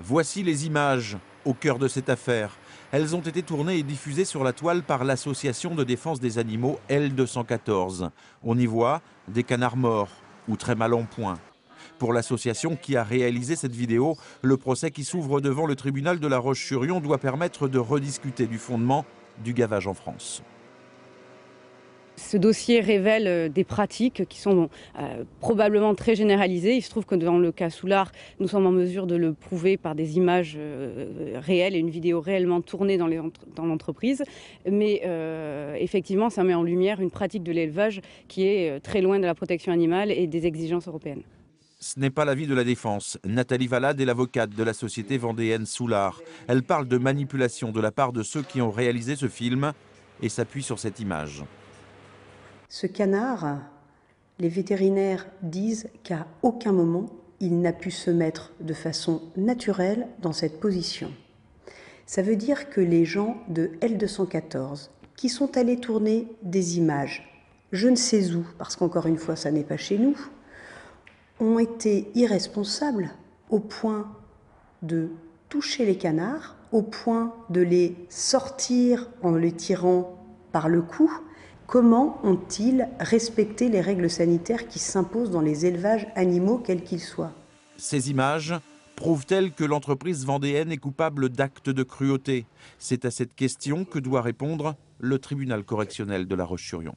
Voici les images au cœur de cette affaire. Elles ont été tournées et diffusées sur la toile par l'association de défense des animaux L214. On y voit des canards morts ou très mal en point. Pour l'association qui a réalisé cette vidéo, le procès qui s'ouvre devant le tribunal de La Roche-sur-Yon doit permettre de rediscuter du fondement du gavage en France. Ce dossier révèle des pratiques qui sont probablement très généralisées. Il se trouve que dans le cas Soulard, nous sommes en mesure de le prouver par des images réelles et une vidéo réellement tournée dans l'entreprise. Mais effectivement, ça met en lumière une pratique de l'élevage qui est très loin de la protection animale et des exigences européennes. Ce n'est pas l'avis de la défense. Nathalie Valade est l'avocate de la société vendéenne Soulard. Elle parle de manipulation de la part de ceux qui ont réalisé ce film et s'appuie sur cette image. Ce canard, les vétérinaires disent qu'à aucun moment, il n'a pu se mettre de façon naturelle dans cette position. Ça veut dire que les gens de L214, qui sont allés tourner des images, je ne sais où, parce qu'encore une fois, ça n'est pas chez nous, ont été irresponsables au point de toucher les canards, au point de les sortir en les tirant par le cou. Comment ont-ils respecté les règles sanitaires qui s'imposent dans les élevages animaux, quels qu'ils soient? Ces images prouvent-elles que l'entreprise vendéenne est coupable d'actes de cruauté? C'est à cette question que doit répondre le tribunal correctionnel de La Roche-sur-Yon.